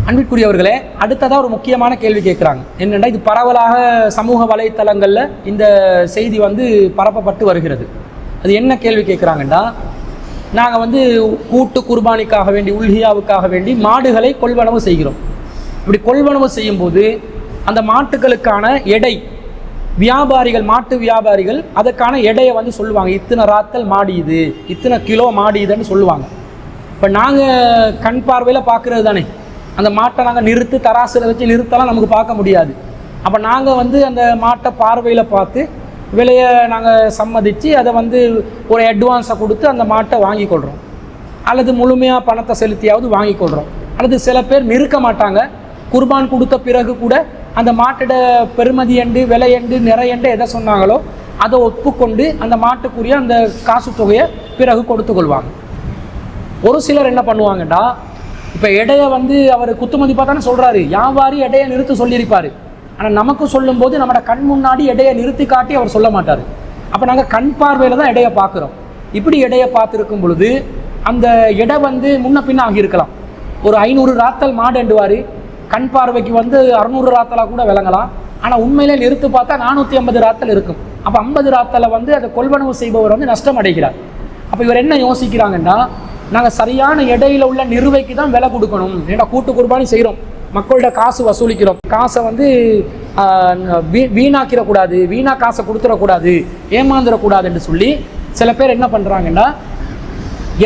அன்பிற்குரியவர்களே, அடுத்ததாக ஒரு முக்கியமான கேள்வி கேட்குறாங்க. என்னென்னா, இது பரவலாக சமூக வலைத்தளங்களில் இந்த செய்தி பரப்பப்பட்டு வருகிறது. அது என்ன கேள்வி கேட்குறாங்கன்னா, நாங்கள் கூட்டு குர்பானிக்காக வேண்டி, உல்ஹியாவுக்காக வேண்டி மாடுகளை கொள்வனவு செய்கிறோம். இப்படி கொள்வனவு செய்யும்போது அந்த மாட்டுகளுக்கான எடை, வியாபாரிகள், மாட்டு வியாபாரிகள் அதற்கான எடையை சொல்லுவாங்க. இத்தனை ராத்தல் மாடி இது, இத்தனை கிலோ மாடி இதுன்னு சொல்லுவாங்க. இப்போ நாங்கள் கண் பார்வையில் பார்க்குறது தானே, அந்த மாட்டை நாங்கள் நிறுத்து தராசில் வச்சு நிறுத்தலாம் நமக்கு பார்க்க முடியாது. அப்போ நாங்கள் அந்த மாட்டை பார்வையில் பார்த்து விலையை நாங்கள் சம்மதித்து அதை ஒரு அட்வான்ஸை கொடுத்து அந்த மாட்டை வாங்கி கொள்கிறோம், அல்லது முழுமையாக பணத்தை செலுத்தியாவது வாங்கி கொள்கிறோம். அல்லது சில பேர் நிறுக்க மாட்டாங்க, குர்பான் கொடுத்த பிறகு கூட அந்த மாட்டோட பெருமதி எண்டு, விலை எண்டு, நிறையண்டு எதை சொன்னாங்களோ அதை ஒப்புக்கொண்டு அந்த மாட்டுக்குரிய அந்த காசு தொகையை பிறகு கொடுத்து கொள்வாங்க. ஒரு சிலர் என்ன பண்ணுவாங்கடா, இப்போ எடையை அவர் குத்துமதிப்பாக தானே சொல்கிறாரு, வியாபாரி எடையை நிறுத்த சொல்லியிருப்பார். ஆனால் நமக்கு சொல்லும்போது நம்மளோட கண் முன்னாடி எடையை நிறுத்தி காட்டி அவர் சொல்ல மாட்டார். அப்போ நாங்கள் கண் பார்வையில் தான் எடையை பார்க்குறோம். இப்படி எடையை பார்த்துருக்கும் பொழுது அந்த எடை முன்ன பின்ன ஆகியிருக்கலாம். ஒரு 500 ராத்தல் மாடு எண்டுவார், கண் பார்வைக்கு 600 ராத்தலாக கூட விளங்கலாம். ஆனால் உண்மையிலே நிறுத்து பார்த்தா 450 ராத்தல் இருக்கும். அப்போ 50 ராத்தலை அதை கொள்வனவு செய்பவர் நஷ்டம் அடைகிறார். அப்போ இவர் என்ன யோசிக்கிறாங்கன்னா, நாங்கள் சரியான இடையில உள்ள நிறுவைக்கு தான் விலை கொடுக்கணும். ஏன்னா கூட்டு குர்பானி செய்கிறோம், மக்களோட காசு வசூலிக்கிறோம், காசை வீணாக்கிடக்கூடாது, வீணாக காசை கொடுத்துடக்கூடாது, ஏமாந்துடக்கூடாதுன்னு சொல்லி சில பேர் என்ன பண்ணுறாங்கன்னா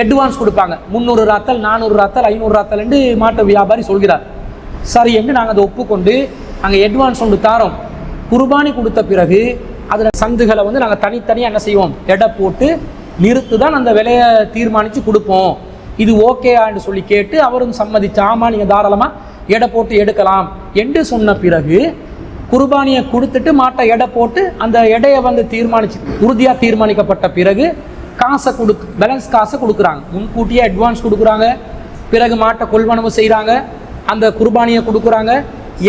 அட்வான்ஸ் கொடுப்பாங்க. 300 ராத்தல், 400 ராத்தல், 500 ராத்தல் மாட்டு வியாபாரி சொல்கிறார். சரி என்று நாங்கள் அதை ஒப்புக்கொண்டு நாங்கள் அட்வான்ஸ் ஒன்று தாரோம். குர்பானி கொடுத்த பிறகு அதில் சந்துகளை நாங்கள் தனித்தனியாக என்ன செய்வோம், எடை போட்டு நிறுத்து தான் அந்த விலையை தீர்மானித்து கொடுப்போம். இது ஓகேன்னு சொல்லி கேட்டு அவரும் சம்மதிச்சு, ஆமாம் நீங்கள் தாராளமாக எடை போட்டு எடுக்கலாம் என்று சொன்ன பிறகு குர்பானியை கொடுத்துட்டு மாட்டை எடை போட்டு அந்த எடையை தீர்மானிச்சு உறுதியாக தீர்மானிக்கப்பட்ட பிறகு காசை பேலன்ஸ் காசை கொடுக்குறாங்க. முன்கூட்டியே அட்வான்ஸ் கொடுக்குறாங்க, பிறகு மாட்டை கொள்வனவு செய்கிறாங்க, அந்த குர்பானியை கொடுக்குறாங்க,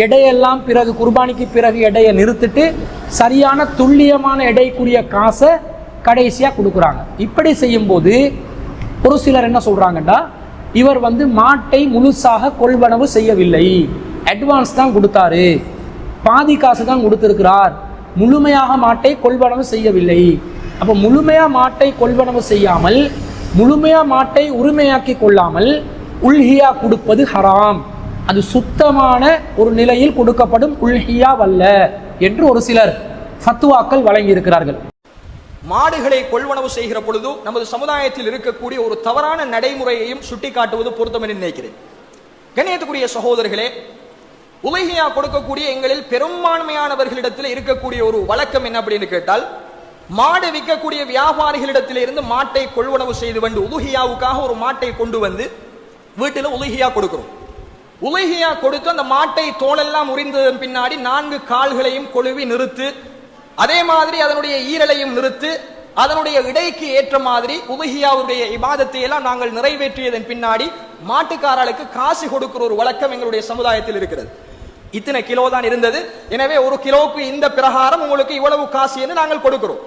எடையெல்லாம் பிறகு குர்பானிக்கு பிறகு எடையை நிறுத்திட்டு சரியான துல்லியமான எடைக்குரிய காசை கடைசியாக கொடுக்குறாங்க. இப்படி செய்யும்போது ஒரு சிலர் என்ன சொல்கிறாங்கன்னா, இவர் மாட்டை முழுசாக கொள்வனவு செய்யவில்லை, அட்வான்ஸ் தான் கொடுத்தாரு, பாதி காசு தான் கொடுத்துருக்கிறார், முழுமையாக மாட்டை கொள்வனவு செய்யவில்லை. அப்போ முழுமையாக மாட்டை கொள்வனவு செய்யாமல், முழுமையாக மாட்டை உரிமையாக்கி கொள்ளாமல் உல்ஹியா கொடுப்பது ஹராம், அது சுத்தமான ஒரு நிலையில் கொடுக்கப்படும் உல்ஹியா வல்ல என்று ஒரு சிலர் ஃபத்வாக்கள் வழங்கியிருக்கிறார்கள். மாடுகளை கொள்வனவு செய்கிற பொழுது நமது சமுதாயத்தில் இருக்கக்கூடிய ஒரு தவறான நடைமுறையையும் சுட்டிக்காட்டுவது பொருத்தம் என்று நினைக்கிறேன். கண்ணியத்துக்குரிய சகோதரர்களே, உலகியா கொடுக்கக்கூடிய எங்களில் பெரும்பான்மையானவர்களிடத்தில் இருக்கக்கூடிய ஒரு வழக்கம் என்ன அப்படின்னு கேட்டால், மாடு விற்கக்கூடிய வியாபாரிகளிடத்தில் இருந்து மாட்டை கொள்வனவு செய்து உலுஹியாவுக்காக ஒரு மாட்டை கொண்டு வீட்டில் உலுஹியா கொடுக்கிறோம். உலுஹியா கொடுத்து அந்த மாட்டை தோலெல்லாம் உரிந்ததன் பின்னாடி 4 கால்களையும் கொழுவி நிறுத்து, அதே மாதிரி அதனுடைய ஈரலையும் நிறுத்து, அதனுடைய இடைக்கு ஏற்ற மாதிரி உலுஹியாவுடைய இபாதத்தை எல்லாம் நாங்கள் நிறைவேற்றியதன் பின்னாடி மாட்டுக்காரர்களுக்கு காசு கொடுக்கிற ஒரு வழக்கம் எங்களுடைய சமுதாயத்தில் இருக்கிறது. இத்தனை கிலோ தான் இருந்தது, எனவே 1 கிலோவுக்கு இந்த பிரகாரம் உங்களுக்கு இவ்வளவு காசு என்று நாங்கள் கொடுக்கிறோம்.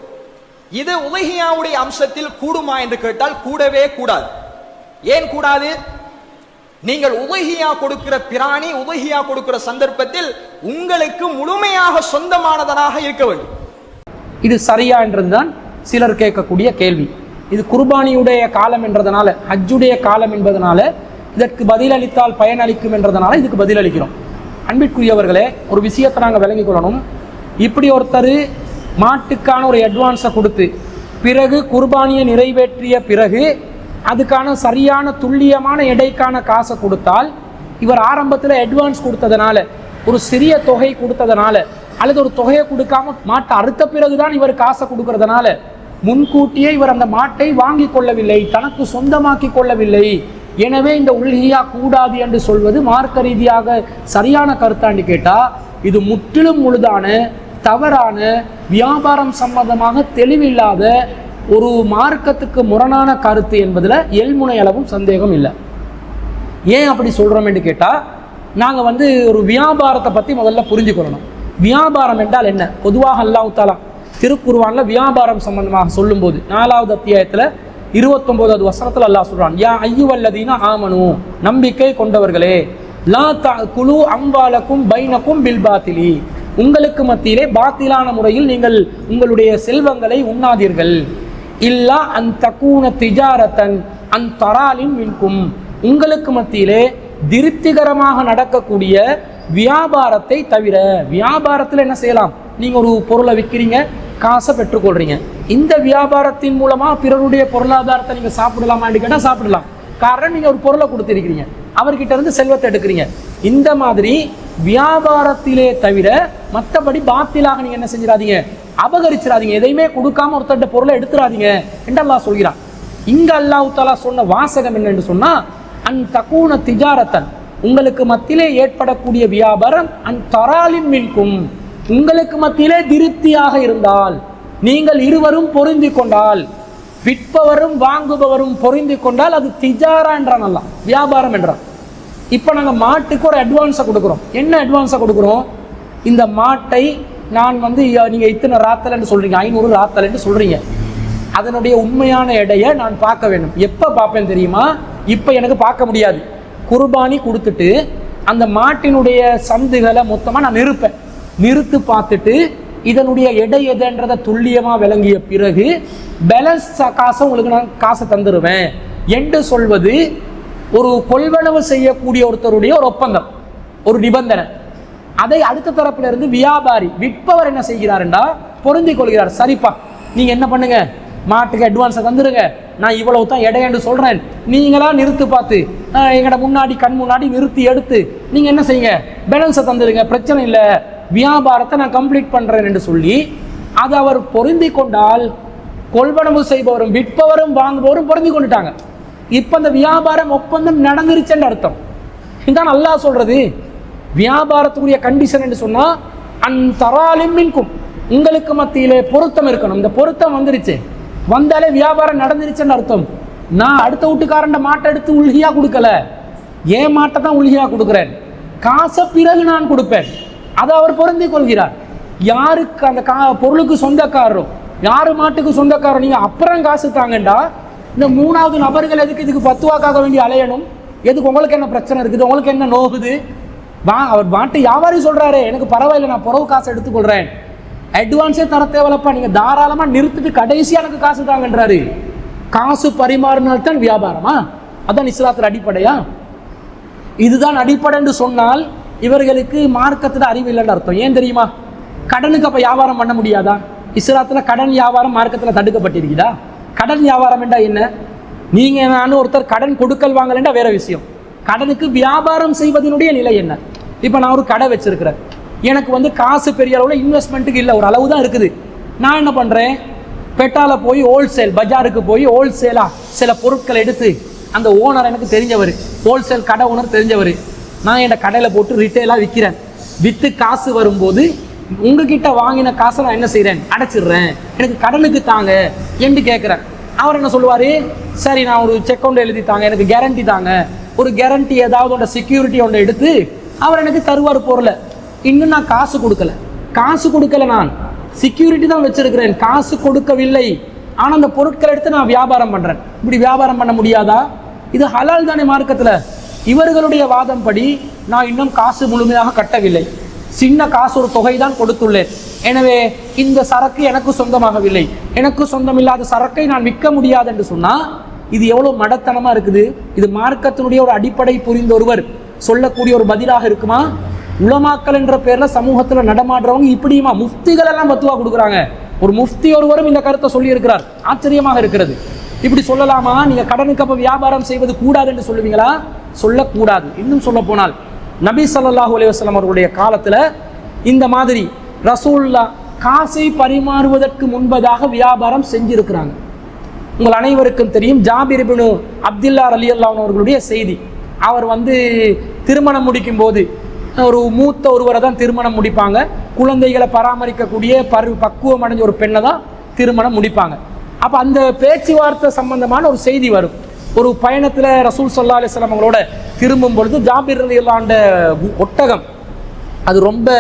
இது உலுஹியாவுடைய அம்சத்தில் கூடுமா என்று கேட்டால் கூடவே கூடாது. ஏன் கூடாது? நீங்கள் உலுஹியா கொடுக்கிற பிராணி, உலுஹியா கொடுக்கிற சந்தர்ப்பத்தில் உங்களுக்கு முழுமையாக சொந்தமானதனாக இருக்க வேண்டும். இது சரியா என்றதுதான் சிலர் கேட்கக்கூடிய கேள்வி. இது குர்பானியுடைய காலம் என்றதனால, ஹஜ்ஜுடைய காலம் என்பதனால, இதற்கு பதிலளித்தால் பயனளிக்கும் என்றதனால இதுக்கு பதிலளிக்கிறோம். அன்பிற்குரியவர்களே, ஒரு விஷயத்தை நாங்கள் விளங்கிக் கொள்ளணும். இப்படி ஒருத்தர் மாட்டுக்கான ஒரு அட்வான்ஸை கொடுத்து பிறகு குர்பானியை நிறைவேற்றிய பிறகு அதுக்கான சரியான துல்லியமான எடைக்கான காசை கொடுத்தால், இவர் ஆரம்பத்தில் அட்வான்ஸ் கொடுத்ததுனால, ஒரு சிறிய தொகை கொடுத்ததுனால, அல்லது ஒரு தொகையை கொடுக்காம மாட்டை அறுத்த பிறகுதான் இவர் காசை கொடுக்கறதுனால முன்கூட்டியே இவர் அந்த மாட்டை வாங்கி கொள்ளவில்லை, தனக்கு சொந்தமாக்கி கொள்ளவில்லை. எனவே இந்த உல்ஹியா கூடாது என்று சொல்வது மார்க்க ரீதியாக சரியான கருத்தாண்டு கேட்டால், இது முற்றிலும் முழுதான தவறான வியாபாரம் சம்பந்தமாக தெளிவில்லாத ஒரு மார்க்கத்துக்கு முரணான கருத்து என்பதில் எல்முனை அளவும் சந்தேகம் இல்லை. ஏன் அப்படி சொல்கிறோம் என்று கேட்டால், நாங்கள் ஒரு வியாபாரத்தை பற்றி முதல்ல புரிஞ்சுக்கொள்ளணும். வியாபாரம் என்றால் என்ன? பொதுவாக அல்லாஹ் தஆலா திருக்குர்ஆனில் வியாபாரம் சம்பந்தமாக சொல்லும்போது 4வது அத்தியாயத்தில் 29வது வசனத்தில் அல்லாஹ் சொல்கிறான், யா ஐயுவல்லதீன ஆமனு, நம்பிக்கை கொண்டவர்களே, லா தஅகுலு அம்வாலக்கும் பைனக்கும் பில் பாத்திலி, உங்களுக்கு மத்தியிலே பாத்திலான முறையில் நீங்கள் உங்களுடைய செல்வங்களை உண்ணாதீர்கள். இல்லா அன் தகூன திஜாரத்தன் அன் தராலின் மின்கும், உங்களுக்கு மத்தியிலே திருப்திகரமாக நடக்கக்கூடிய வியாபாரத்தை தவிர. வியாபாரத்தில் என்ன செய்யலாம்? நீங்கள் ஒரு பொருளை விற்கிறீங்க, காசை பெற்றுக்கொள்றீங்க. இந்த வியாபாரத்தின் மூலமாக பிறருடைய பொருளாதாரத்தை நீங்கள் சாப்பிடலாமான்னு கேட்டால் சாப்பிடலாம். காரணம், நீங்கள் ஒரு பொருளை கொடுத்துருக்கிறீங்க, அவர்கிட்ட இருந்து செல்வத்தை எடுக்கிறீங்க. இந்த மாதிரி வியாபாரத்திலே தவிர மற்றபடி பாத்திலாக நீங்கள் என்ன செஞ்சிடாதீங்க, அபகரிச்சிடாதீங்க. எதையுமே கொடுக்காம ஒருத்தட்ட பொருளை எடுத்துடாதீங்க என்று அல்லாஹ் சொல்கிறான். இங்க அல்லாஹ் தஆலா சொன்ன வாசகம் என்னன்னு சொன்னா, அன் தகூன திஜாரத்தன், உங்களுக்கு மத்தியிலே ஏற்படக்கூடிய வியாபாரம், அன் தராலின் மின்கும், உங்களுக்கு மத்தியிலே திருப்தியாக இருந்தால், நீங்கள் இருவரும் பொருந்தி கொண்டால், விற்பவரும் வாங்குபவரும் பொருந்தி கொண்டால் அது திஜாரா என்றான் அல்லாஹ், வியாபாரம் என்றான். இப்போ நாங்கள் மாட்டுக்கு ஒரு அட்வான்ஸை கொடுக்குறோம். என்ன அட்வான்ஸை கொடுக்குறோம்? இந்த மாட்டை நான் வந்து நீங்கள் இத்தனை ராத்தலைன்னு சொல்கிறீங்க, 500 ராத்தலைன்னு சொல்கிறீங்க, அதனுடைய உண்மையான எடையை நான் பார்க்க வேண்டும். எப்போ பார்ப்பேன் தெரியுமா? இப்போ எனக்கு பார்க்க முடியாது. குர்பானி கொடுத்துட்டு அந்த மாட்டினுடைய சந்துகளை மொத்தமாக நான் நிறுத்து பார்த்துட்டு இதனுடைய எடை எதுன்றதை துல்லியமாக விளங்கிய பிறகு பேலன்ஸ் காசை உங்களுக்கு நான் காசை தந்துடுவேன் என்று சொல்வது ஒரு கொள்வனவு செய்யக்கூடிய ஒருத்தருடைய ஒரு ஒப்பந்தம், ஒரு நிபந்தனை. அதை அடுத்த தரப்புல இருந்து வியாபாரி, விற்பவர் என்ன செய்கிறாருண்டா பொருந்தி கொள்கிறார். சரிப்பா, நீங்க என்ன பண்ணுங்க, மாட்டுக்கு அட்வான்ஸை தந்துருங்க, நான் இவ்வளவு தான் எடையன்னு சொல்றேன், நீங்களா நிறுத்து பார்த்து எங்கட முன்னாடி கண் முன்னாடி நிறுத்தி எடுத்து நீங்க என்ன செய்யுங்க, பேலன்ஸை தந்துருங்க, பிரச்சனை இல்லை, வியாபாரத்தை நான் கம்ப்ளீட் பண்றேன் என்று சொல்லி அது அவர் பொருந்தி கொண்டால், கொள்வனவு செய்பவரும் விற்பவரும் வாங்குபவரும் பொருந்தி கொண்டுட்டாங்க. இப்போ அந்த வியாபாரம் ஒப்பந்தம் நடந்துருச்சுன்னு அர்த்தம். இதுதான் அல்லாஹ் சொல்றது. வியாபாரத்துக்குரிய கண்டிஷன் என்று சொன்னா, அன் தராலின் மின்கும், உங்களுக்கு மத்தியிலே பொருத்தம் இருக்கணும். இந்த பொருத்தம் வந்துருச்சு, வந்தாலே வியாபாரம் நடந்துருச்சுன்னு அர்த்தம். நான் அடுத்த வீட்டுக்காரண்ட மாட்டை எடுத்து உள்கியா கொடுக்கல, ஏன் மாட்டை தான் உள்கியா கொடுக்குறேன், காசை பிறகு நான் கொடுப்பேன். அதை அவர் பொருந்தி கொள்கிறார். யாருக்கு அந்த பொருளுக்கு சொந்தக்காரரோ, யாரு மாட்டுக்கு சொந்தக்காரோ, நீங்க அப்புறம் காசு தாங்கண்டா, இந்த மூணாவது நபர்கள் எதுக்கு இதுக்கு பத்துவாக்காக வேண்டி அலையணும்? எதுக்கு? உங்களுக்கு என்ன பிரச்சனை இருக்குது, உங்களுக்கு என்ன நோகுது? அவர் மாட்டு வியாபாரி சொல்றாரு, எனக்கு பரவாயில்லை, நான் புறவு காசு எடுத்துக்கொள்றேன், அட்வான்ஸே தர தேவையில்லப்பா, நீங்க தாராளமா நிறுத்திட்டு கடைசியா எனக்கு காசு தாங்கன்றாரு. காசு பரிமாறினால்தான் வியாபாரமா? அதான் இஸ்லாத்துல அடிப்படையா? இதுதான் அடிப்படை என்று சொன்னால் இவர்களுக்கு மார்க்கத்துல அறிவு இல்லைன்னு அர்த்தம். ஏன் தெரியுமா? கடனுக்கு அப்ப வியாபாரம் பண்ண முடியாதா? இஸ்லாத்துல கடன் வியாபாரம் மார்க்கத்துல தடுக்கப்பட்டிருக்குதா? கடன் வியாபாரம் என்றா என்ன? நீங்க நானும் ஒருத்தர் கடன் கொடுக்கல் வாங்கலண்டா வேற விஷயம். கடனுக்கு வியாபாரம் செய்வதனுடைய நிலை என்ன? இப்போ நான் ஒரு கடை வச்சிருக்கிறேன், எனக்கு வந்து காசு பெரிய அளவில் இன்வெஸ்ட்மெண்ட்டுக்கு இல்லை, ஒரு அளவு தான் இருக்குது. நான் என்ன பண்ணுறேன், பெட்டால போய் ஹோல்சேல் பஜாருக்கு போய் ஹோல்சேலாக சில பொருட்களை எடுத்து, அந்த ஓனர் எனக்கு தெரிஞ்சவர், ஹோல்சேல் கடை ஓனர் தெரிஞ்சவர், நான் என் கடையில் போட்டு ரிட்டெயிலாக விற்கிறேன். விற்று காசு வரும்போது உங்ககிட்ட வாங்கின காசை நான் என்ன செய்கிறேன், அடைச்சிடுறேன், எனக்கு கடனுக்கு தாங்க என்று கேட்குறேன். அவர் என்ன சொல்லுவார், சரி நான் ஒரு செக் ஒன்று எழுதி தாங்க, எனக்கு கேரண்டி தாங்க, ஒரு கேரண்டி ஏதாவது ஒன்று செக்யூரிட்டி ஒன்று எடுத்து அவர் எனக்கு தருவார் பொருளை. இன்னும் நான் காசு கொடுக்கல, நான் செக்யூரிட்டி தான் வச்சிருக்கிறேன், காசு கொடுக்கவில்லை. ஆனால் அந்த பொருட்களை எடுத்து நான் வியாபாரம் பண்ணுறேன். இப்படி வியாபாரம் பண்ண முடியாதா? இது ஹலால் தானே மார்க்கத்தில்? இவர்களுடைய வாதம் படி நான் இன்னும் காசு முழுமையாக கட்டவில்லை, சின்ன காசு ஒரு தொகை தான் கொடுத்துள்ளேன், எனவே இந்த சரக்கு எனக்கு சொந்தமாகவில்லை, எனக்கு சொந்தமில்லாத சரக்கை நான் விற்க முடியாது என்று சொன்னால் இது எவ்வளோ மடத்தனமாக இருக்குது. இது மார்க்கத்தினுடைய ஒரு அடிப்படை புரிந்த ஒருவர் சொல்லக்கூடிய ஒரு பதிலாக இருக்குமா? உலமாக்கள் என்ற பேர்ல சமூகத்தில் நடமாடுறவங்க இப்படியுமா? முஃப்திகள் எல்லாம் பத்துவா கொடுக்குறாங்க. ஒரு முஃப்தி ஒருவரும் இந்த கருத்தை சொல்லி இருக்கிறார். ஆச்சரியமாக இருக்கிறது. இப்படி சொல்லலாமா? நீங்க கடனுக்கு அப்ப வியாபாரம் செய்வது கூடாது என்று சொல்லுவீங்களா? சொல்லக்கூடாது. இன்னும் சொல்ல போனால் நபி ஸல்லல்லாஹு அலைஹி வஸல்லம் அவர்களுடைய காலத்துல இந்த மாதிரி ரசூலுல்லாஹ் காசை பரிமாறுவதற்கு முன்பதாக வியாபாரம் செஞ்சிருக்கிறாங்க. உங்கள் அனைவருக்கும் தெரியும், ஜாபிர் இப்னு அப்துல்லா ரலியல்லாஹு அவர்களுடைய செய்தி. அவர் வந்து திருமணம் முடிக்கும் போது ஒரு மூத்த ஒருவரை தான் திருமணம் முடிப்பாங்க. குழந்தைகளை பராமரிக்கக்கூடிய பக்குவம் அடைஞ்ச ஒரு பெண்ணை தான் திருமணம் முடிப்பாங்க. அப்போ அந்த பேச்சுவார்த்தை சம்பந்தமான ஒரு செய்தி வரும். ஒரு பயணத்தில் ரசூல் ஸல்லல்லாஹு அலைஹி வஸல்லம் அவங்களோட திரும்பும் பொழுது ஜாபிர் ரலியல்லாஹு ஒட்டகம் அது ரொம்ப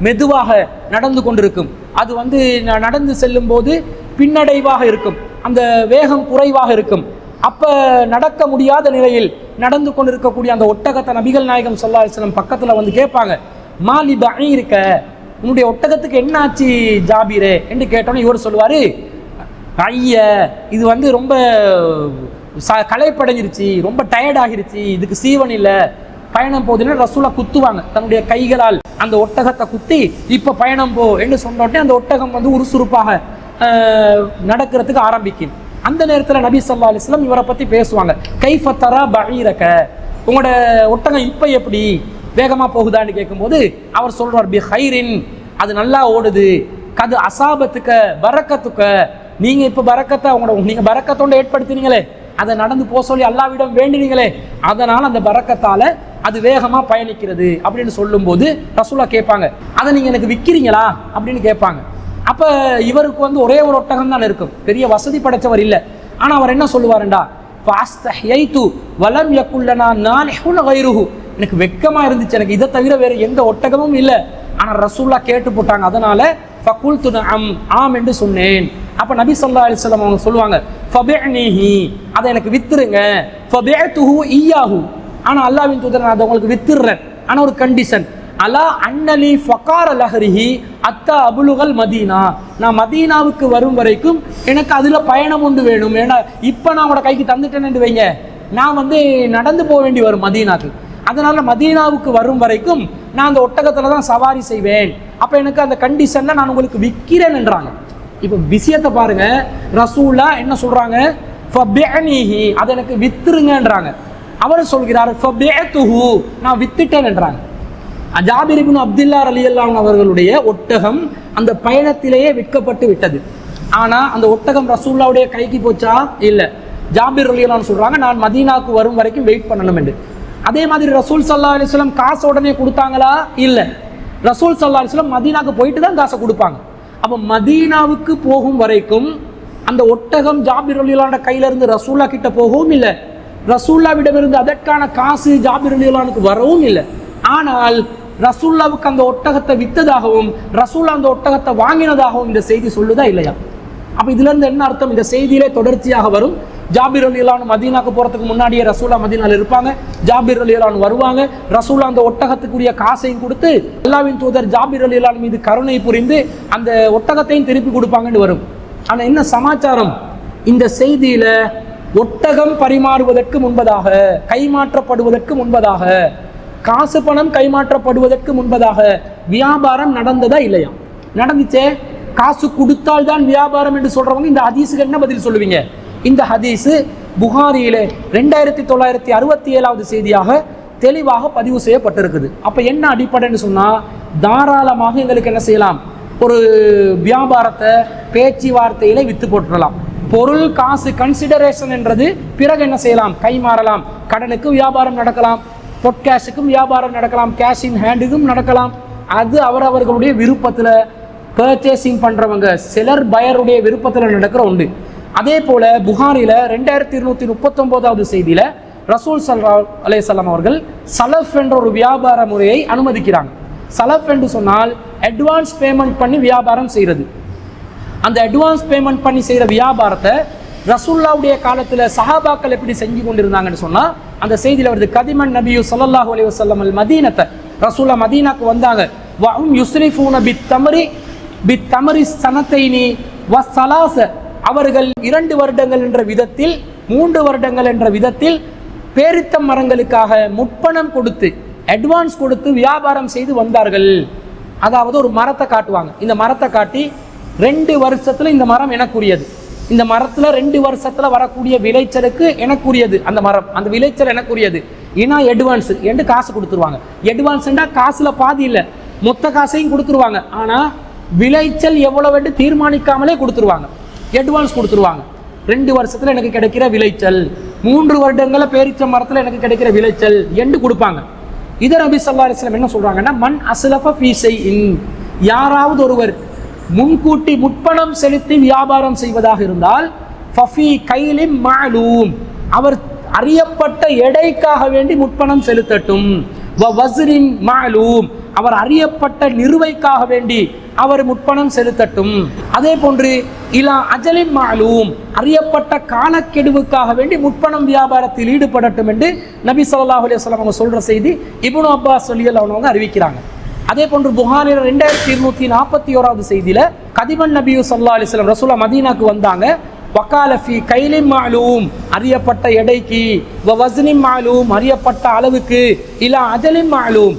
மெதுவாக நடந்து கொண்டிருக்கும். அது வந்து நடந்து செல்லும் போது பின்னடைவாக இருக்கும், அந்த வேகம் குறைவாக இருக்கும். அப்ப நடக்க முடியாத நிலையில் நடந்து கொண்டிருக்கக்கூடிய அந்த ஒட்டகத்தை நபிகள் நாயகம் ஸல்லல்லாஹு அலைஹி வஸல்லம் பக்கத்துல வந்து கேட்பாங்க, மாலி பஈரிக்க, உன்னுடைய ஒட்டகத்துக்கு என்ன ஆச்சு ஜாபீரே என்று கேட்டோன்னே இவர் சொல்லுவாரு, ஐய இது வந்து ரொம்ப களைப்படைஞ்சிருச்சு, ரொம்ப டயர்ட் ஆகிருச்சு, இதுக்கு சீவன் இல்லை, பயணம் போகுதுன்னு ரசூலா குத்துவாங்க தன்னுடைய கைகளால் அந்த ஒட்டகத்தை குத்தி, இப்ப பயணம் போ என்று சொன்ன உடனே அந்த ஒட்டகம் வந்து உருசுறுப்பாக நடக்கிறதுக்கு ஆரம்பிக்கும். அந்த நேரத்தில் நபி ஸல்லல்லாஹு அலைஹி வஸல்லம் இவரை பத்தி பேசுவாங்க, கைஃப தரா பஈரக, உங்களோட ஒட்டகம் இப்ப எப்படி வேகமா போகுதான்னு கேட்கும்போது அவர் சொல்றார், பி ஹைரின், அது நல்லா ஓடுது, கது அசாபத்துக்க பரக்கத்துக்க, நீங்க இப்ப பரக்கத்தை நீங்க பரக்கத்தோட ஏற்படுத்தினீங்களே, அதை நடந்து போக சொல்லி அல்லாஹ்விடம் வேண்டினீங்களே, அதனால அந்த பரக்கத்தால அது வேகமா பயணிக்கிறது அப்படின்னு சொல்லும் போது ரசூலா கேட்பாங்க, அதை நீங்க எனக்கு விற்கிறீங்களா அப்படின்னு கேட்பாங்க. அப்ப இவருக்கு வந்து ஒரே ஒரு ஒட்டகம் தான் இருக்கும், பெரிய வசதி படைச்சவர் இல்லை. ஆனா அவர் என்ன சொல்லுவாருண்டா, வலம் யக்குல்லனா நாலிஹுன் கைருஹு, எனக்கு வெக்கமா இருந்துச்சு, எனக்கு இதை தவிர வேற எந்த ஒட்டகமும் இல்லை. ஆனா ரசூல்லா கேட்டு போட்டாங்க, அதனால ஃபகுல்து நஅம், ஆம் என்று சொன்னேன். அப்ப நபி ஸல்லல்லாஹு அலைஹி வஸல்லம் அவங்க சொல்லுவாங்க, ஃபபிஅனிஹி, அதை எனக்கு வித்துருங்க, ஃபபிஅதுஹு இய்யாஹு, ஆனா அல்லாஹ்வின் தூதர் நான் அதை உங்களுக்கு வித்துறேன், ஆனா ஒரு கண்டிஷன், அலா அன்னலி ஃபகார லஹரிஹி அத்தா அபுலுகல் மதீனா, நான் மதீனாவுக்கு வரும் வரைக்கும் எனக்கு அதுல பயணம் உண்டு வேணும். ஏன்னா இப்ப நான் உங்களோட கைக்கு தந்துட்டேன்னு வைங்க, நான் வந்து நடந்து போக வேண்டி வரும் மதீனாக்கு, அதனால மதீனாவுக்கு வரும் வரைக்கும் நான் அந்த ஒட்டகத்துல தான் சவாரி செய்வேன். அப்ப எனக்கு அந்த கண்டிஷன்ல நான் உங்களுக்கு விற்கிறேன் என்றாங்க. இப்ப விஷயத்தை பாருங்க, ரசூலா என்ன சொல்றாங்க, ஃபபிஅனிஹி, அதை எனக்கு வித்துருங்கன்றாங்க. அவர் சொல்கிறார், ஃபபிஅதுஹு, நான் வித்துட்டேன் என்றாங்க. ஜாபிர் இப்னு அப்துல்லா ரலியல்லாஹு அன்ஹு அவர்களுடைய ஒட்டகம் அந்த பயணத்திலேயே விற்கப்பட்டு விட்டது. ஆனா அந்த ஒட்டகம் ரசூலுல்லாஹ்வுடைய கைக்கு போச்சா? இல்ல. ஜாபிர் ரலியல்லாஹு அன்ஹு சொல்றாங்க, நான் மதீனாவுக்கு வரும் வரைக்கும் வெயிட் பண்ணணும் என்று. அதே மாதிரி ரசூல் ஸல்லல்லாஹு அலைஹி வஸல்லம் காசு உடனே கொடுத்தாங்களா? இல்ல. ரசூல் ஸல்லல்லாஹு அலைஹி வஸல்லம் மதீனாவுக்கு போயிட்டு தான் காசை கொடுப்பாங்க. அப்ப மதீனாவுக்கு போகும் வரைக்கும் அந்த ஒட்டகம் ஜாபிர் ரலியல்லாஹு அன்ஹு கையில இருந்து ரசூல்லா கிட்ட போகவும் இல்லை, ரசூல்லாவிடமிருந்து அதற்கான காசு ஜாபிர் ரலியல்லாஹு அன்ஹுக்கு வரவும் இல்லை. ஆனால் ரசூல்லாவுக்கு அந்த ஒட்டகத்தை வித்ததாகவும் ரசூல்லா அந்த ஒட்டகத்தை வாங்கினதாகவும் இந்த செய்தி சொல்லுதா இல்லையா? அப்ப இதுல இருந்து என்ன அர்த்தம்? இந்த செய்தியிலே தொடர்ச்சியாக வரும், ஜாபிர் ரலியல்லாஹு அன்ஹு மதீனாக்கு போறதுக்கு முன்னாடியே ரசூலா மதீனால இருப்பாங்க, ஜாபிர் ரலியல்லாஹு அன்ஹு வருவாங்க, ரசூலா அந்த ஒட்டகத்துக்குரிய காசையும் கொடுத்து அல்லாஹ்வின் தூதர் ஜாபிர் ரலியல்லாஹு அன்ஹு மீது கருணை புரிந்து அந்த ஒட்டகத்தையும் திருப்பி கொடுப்பாங்கன்னு வரும். ஆனா என்ன சமாச்சாரம்? இந்த செய்தியில ஒட்டகம் பரிமாறுவதற்கு முன்பதாக, கைமாற்றப்படுவதற்கு முன்பதாக, காசு பணம் கைமாற்றப்படுவதற்கு முன்பதாக வியாபாரம் நடந்ததா இல்லையா? நடந்துச்சே. காசு கொடுத்தால் தான் வியாபாரம் என்று சொல்றவங்க இந்த ஹதீஸுக்கு என்ன பதில் சொல்லுவீங்க? இந்த ஹதீஸு புகாரியிலே 2967வது செய்தியாக தெளிவாக பதிவு செய்யப்பட்டிருக்குது. அப்ப என்ன அடிப்படைன்னு சொன்னா, தாராளமாக எங்களுக்கு என்ன செய்யலாம், ஒரு வியாபாரத்தை பேச்சுவார்த்தையில வித்து போட்டுடலாம். பொருள் காசு கன்சிடரேஷன் என்றது பிறகு என்ன செய்யலாம், கை மாறலாம். கடனுக்கு வியாபாரம் நடக்கலாம், பொட்கேஷுக்கும் வியாபாரம் நடக்கலாம், கேஷ் இன் ஹேண்டுக்கும் நடக்கலாம். அது அவரவர்களுடைய விருப்பத்தில் பர்ச்சேசிங் பண்றவங்க செலர் பயருடைய விருப்பத்தில் நடக்கிற உண்டு. அதே போல புகாரில 2239வது செய்தியில ரசூல் ஸல்லல்லாஹு அலைஹி வஸல்லம் அவர்கள் சலஃப் என்ற ஒரு வியாபார முறையை அனுமதிக்கிறாங்க. சலஃப் என்று சொன்னால் அட்வான்ஸ் பேமெண்ட் பண்ணி வியாபாரம் செய்யறது. அந்த அட்வான்ஸ் பேமெண்ட் பண்ணி செய்யற வியாபாரத்தை ரசூலுல்லாஹ்வுடைய காலத்துல சஹாபாக்கள் எப்படி செஞ்சு கொண்டிருந்தாங்கன்னு சொன்னா, அந்த செய்தியில வருது, கதிமன் நபியு ஸல்லல்லாஹு அலைஹி வஸல்லம் அல் மதீனத்தை, ரசூலா மதீனாக்கு வந்தாங்க, வஹும் யுஸ்ரிஃபூன பித்தமரி சனத்தைனி வஸலாஸ, அவர்கள் 2 வருடங்கள் என்ற விதத்தில் 3 வருடங்கள் என்ற விதத்தில் பேரித்த மரங்களுக்காக முற்பணம் கொடுத்து அட்வான்ஸ் கொடுத்து வியாபாரம் செய்து வந்தார்கள். அதாவது ஒரு மரத்தை காட்டுவாங்க, இந்த மரத்தை காட்டி 2 வருஷத்துல இந்த மரம் எனக்குரியது, இந்த மரத்துல 2 வருஷத்துல வரக்கூடிய விளைச்சலுக்கு எனக்குரியது, அந்த மரம் அந்த விளைச்சல் எனக்குரியது, ஏன்னா அட்வான்ஸ் என்று காசு கொடுத்துருவாங்க. அட்வான்ஸ்ண்டா காசுல பாதி இல்லை, மொத்த காசையும் கொடுத்துருவாங்க. ஆனா விளைச்சல் எவ்வளவு தீர்மானிக்காமலே கொடுத்துருவாங்க, அட்வான்ஸ் கொடுத்துருவாங்க. 2 வருஷத்துல எனக்கு கிடைக்கிற விளைச்சல், 3 வருடங்கள பேரிச்ச மரத்துல எனக்கு கிடைக்கிற விளைச்சல் என்று கொடுப்பாங்க. இதை நபி ஸல்லல்லாஹு அலைஹி வஸல்லம் என்ன சொல்றாங்கன்னா, மன் அஸ்லஃப ஃபீ ஷைஇன், யாராவது ஒருவர் முன்கூட்டி முற்பணம் செலுத்தி வியாபாரம் செய்வதாக இருந்தால், ஃபஃபி கைலின் மஅலூம், அவர் அறியப்பட்ட எடைக்காக வேண்டி முற்பணம் செலுத்தட்டும். வ வஸ்ரின் மஅலூம், அவர் அறியப்பட்ட நிறுவைக்காக வேண்டி அவர் முற்பணம் செலுத்தட்டும். அதே போன்று இலா அஜலின் மாலூம், அறியப்பட்ட காலக்கெடுவுக்காக வேண்டி முற்பணம் வியாபாரத்தில் ஈடுபடட்டும் என்று நபி ஸல்லல்லாஹு அலைஹி வஸல்லம் அவங்க சொல்ற செய்தி இப்னு அப்பாஸ் ரலியல்லாஹு அன்ஹு அறிவிக்கிறாங்க. அதே போன்று புகாரில 2241வது செய்தியில கதிபன் நபி ஸல்லல்லாஹு அலைஹி வஸல்லம் ரசூலுல்லாஹ் மதீனாக்கு வந்தாங்க. வகால ஃபீ கைலின் மாலூம், அறியப்பட்ட எடைக்கு, வ வஸ்னின் மாலூம், அறியப்பட்ட அளவுக்கு, இலா அஜலின் மாலூம்,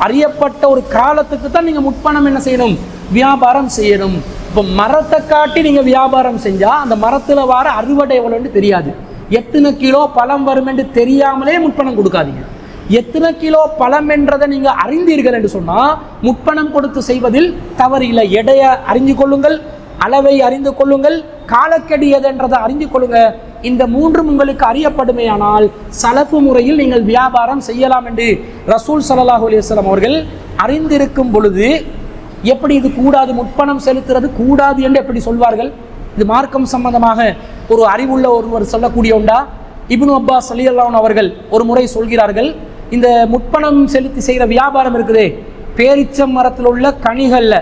அறியப்பட்ட ஒரு காலத்துக்கு தான் நீங்க முற்பணம் என்ன செய்யணும், வியாபாரம் செய்யணும். இப்போ மரத்தை காட்டி நீங்க வியாபாரம் செஞ்சா அந்த மரத்துல வர அறுவடை எவ்வளோன்னு தெரியாது. எத்தனை கிலோ பழம் வரும் என்று தெரியாமலே முற்பணம் கொடுக்காதீங்க. எத்தனை கிலோ பழம் என்றதை நீங்க அறிந்தீர்கள் என்று சொன்னா முற்பணம் கொடுத்து செய்வதில் தவறு இல்லை. எடையை அறிந்து கொள்ளுங்கள், அளவை அறிந்து கொள்ளுங்கள், காலக்கெடு எதென்றதை அறிந்து கொள்ளுங்க. இந்த மூன்றும் உங்களுக்கு அறியப்படுமையானால் சலஃபு முறையில் நீங்கள் வியாபாரம் செய்யலாம் என்று ரசூல் ஸல்லல்லாஹு அலைஹி வஸல்லம் அவர்கள் அறிந்திருக்கும் பொழுது எப்படி இது கூடாது, முற்பணம் செலுத்துறது கூடாது என்று எப்படி சொல்வார்கள்? இது மார்க்கம் சம்பந்தமாக ஒரு அறிவுள்ள ஒருவர் சொல்லக்கூடிய உண்டா? இப்னு அப்பாஸ் ரலியல்லாஹு அன்ஹு அவர்கள் ஒரு முறை சொல்கிறார்கள், இந்த முற்பணம் செலுத்தி செய்கிற வியாபாரம் இருக்குதே, பேரிச்சம் மரத்தில் உள்ள கனிகள்ல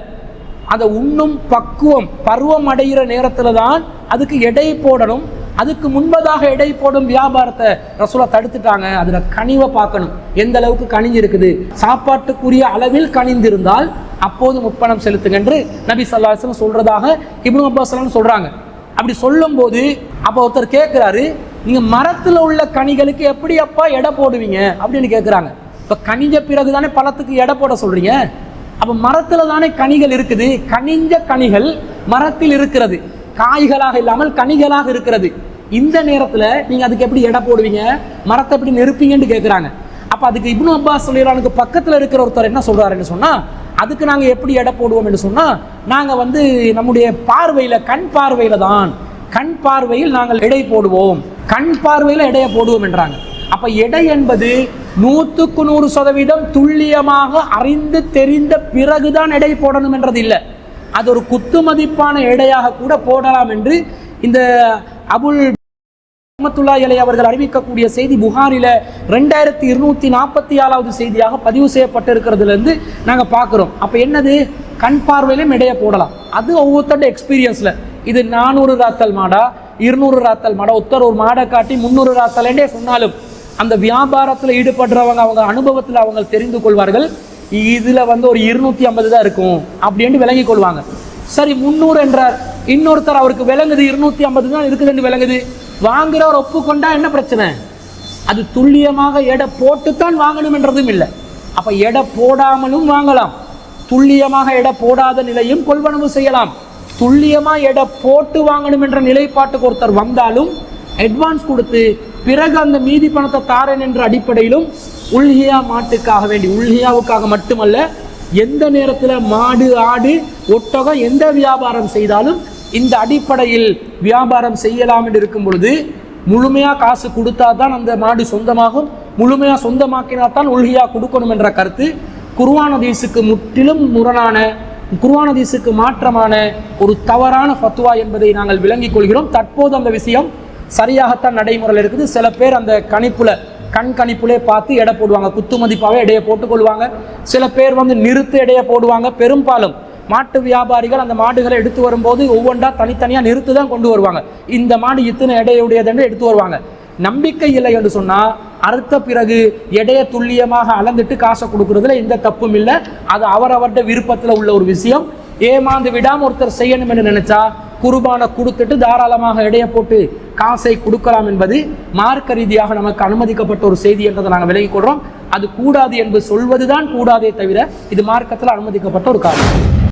அதை உண்ணும் பக்குவம் பருவம் அடைகிற நேரத்தில் தான் அதுக்கு எடை போடணும். அதுக்கு முன்பதாக எடை போடும் வியாபாரத்தை ரசூலா தடுத்துட்டாங்க. அதுல கனிவை பார்க்கணும், எந்த அளவுக்கு கனிஞ்சு இருக்குது, சாப்பாட்டுக்குரிய அளவில் கனிந்திருந்தால் அப்போது முற்பணம் செலுத்துங்க என்று நபி ஸல்லல்லாஹு அலைஹி வஸல்லம் சொல்றதாக இப்னு அப்பாஸ் சொல்றாங்க. அப்படி சொல்லும் போது அப்போ ஒருத்தர் கேட்கிறாரு, நீங்க மரத்துல உள்ள கனிகளுக்கு எப்படி அப்பா எடை போடுவீங்க அப்படின்னு கேட்கிறாங்க. இப்ப கனிஞ்ச பிறகு தானே பழத்துக்கு எடை போட சொல்றீங்க. அப்ப மரத்துல தானே கனிகள் இருக்குது, கனிஞ்ச கனிகள் மரத்தில் இருக்கிறது, காய்களாக இல்லாமல் கனிகளாக இருக்கிறது. இந்த நேரத்துல நீங்க அதுக்கு எப்படி எடை போடுவீங்க, மரத்தை எப்படி நெருப்பீங்கன்னு கேட்கிறாங்க. அப்ப அதுக்கு இப்னு அப்பாஸ் ரலியல்லாஹு பக்கத்துல இருக்கிற ஒருத்தர் என்ன சொல்றாருன்னு சொன்னா, அதுக்கு நாங்க எப்படி எடை போடுவோம் என்று சொன்னா, நாங்க நம்முடைய பார்வையில, கண் பார்வையில தான், கண் பார்வையில் நாங்கள் எடை போடுவோம், கண் பார்வையில எடையை போடுவோம் என்றாங்க. அப்ப எடை என்பது 100% துல்லியமாக அறிந்து தெரிந்த பிறகுதான் எடை போடணும் என்றது இல்லை. அது ஒரு குத்து மதிப்பான எடையாக கூட போடலாம் என்று இந்த அபுல் ரஹ்மத்துல்லாஹி அலைஹி அவர்கள் அறிவிக்கக்கூடிய செய்தி புகாரில 2244வது செய்தியாக பதிவு செய்யப்பட்டிருக்கிறதுல இருந்து நாங்க பார்க்கிறோம். அப்ப என்னது, கண் பார்வையிலும் எடையை போடலாம். அது ஒவ்வொருத்தருடைய எக்ஸ்பீரியன்ஸ்ல, இது 400 ராத்தல் மாடா 200 ராத்தல் மாடா, ஒருத்தர் ஒரு மாடை காட்டி 300 ராத்தல் சொன்னாலும் அந்த வியாபாரத்தில் ஈடுபடுறவங்க அவங்க அனுபவத்தில் அவங்க தெரிந்து கொள்வார்கள், இதுல ஒரு 250 தான் இருக்கும் அப்படின்னு விளங்கி கொள்வாங்க. சரி 300 என்றார், இன்னொருத்தர் அவருக்கு விளங்குது 250 தான் இருக்குதுன்னு விளங்குது, வாங்குறவர் ஒப்புக்கொண்டா என்ன பிரச்சனை? அது துல்லியமாக எடை போட்டுத்தான் வாங்கணும் என்றதும் இல்லை. அப்ப எடை போடாமலும் வாங்கலாம், துல்லியமாக எடை போடாத நிலையும் கொள்வனவு செய்யலாம். துல்லியமா எடை போட்டு வாங்கணும் என்ற நிலைப்பாட்டுக்கு ஒருத்தர் வந்தாலும் அட்வான்ஸ் கொடுத்து பிறகு அந்த மீதி பணத்தை தாரேன் என்ற அடிப்படையிலும் உல்ஹியா மாட்டுக்காக வேண்டி, உல்ஹியாவுக்காக மட்டுமல்ல, எந்த நேரத்தில் மாடு ஆடு ஒட்டகம் எந்த வியாபாரம் செய்தாலும் இந்த அடிப்படையில் வியாபாரம் செய்யலாம் என்று இருக்கும் பொழுது முழுமையா காசு கொடுத்தா தான் அந்த மாடு சொந்தமாகும், முழுமையா சொந்தமாக்கினா தான் உல்ஹியா கொடுக்கணும் என்ற கருத்து குர்ஆன் ஹதீஸுக்கு முற்றிலும் முரணான, குர்ஆன் ஹதீஸுக்கு மாற்றமான ஒரு தவறான ஃபத்வா என்பதை நாங்கள் விளங்கிக் கொள்கிறோம். தற்போது அந்த விஷயம் சரியாகத்தான் நடைமுறையில் இருக்குது. சில பேர் அந்த கணிப்புல, கண் கணிப்புலே பார்த்து எடை போடுவாங்க, குத்து மதிப்பாகவே எடையை போட்டுக்கொள்வாங்க. சில பேர் நிறுத்து எடையை போடுவாங்க. பெரும்பாலும் மாட்டு வியாபாரிகள் அந்த மாடுகளை எடுத்து வரும்போது ஒவ்வொன்றா தனித்தனியாக நிறுத்து தான் கொண்டு வருவாங்க. இந்த மாடு இத்தனை எடையுடையதுன்னு எடுத்து வருவாங்க. நம்பிக்கை இல்லை என்று சொன்னா அறுத்த பிறகு எடையை துல்லியமாக அளந்துட்டு காசை கொடுக்கறதுல எந்த தப்பும் இல்லை. அது அவரவருடைய விருப்பத்தில் உள்ள ஒரு விஷயம். ஏமாந்து விடாம ஒருத்தர் செய்யணும் என்று நினைச்சா குர்பானை கொடுத்துட்டு தாராளமாக எடையை போட்டு காசை கொடுக்கலாம் என்பது மார்க்க ரீதியாக நமக்கு அனுமதிக்கப்பட்ட ஒரு செய்தி என்றதை நாங்கள் விலகிக் கொள்றோம். அது கூடாது என்று சொல்வதுதான் கூடாதே தவிர இது மார்க்கத்தில் அனுமதிக்கப்பட்ட ஒரு காரணம்.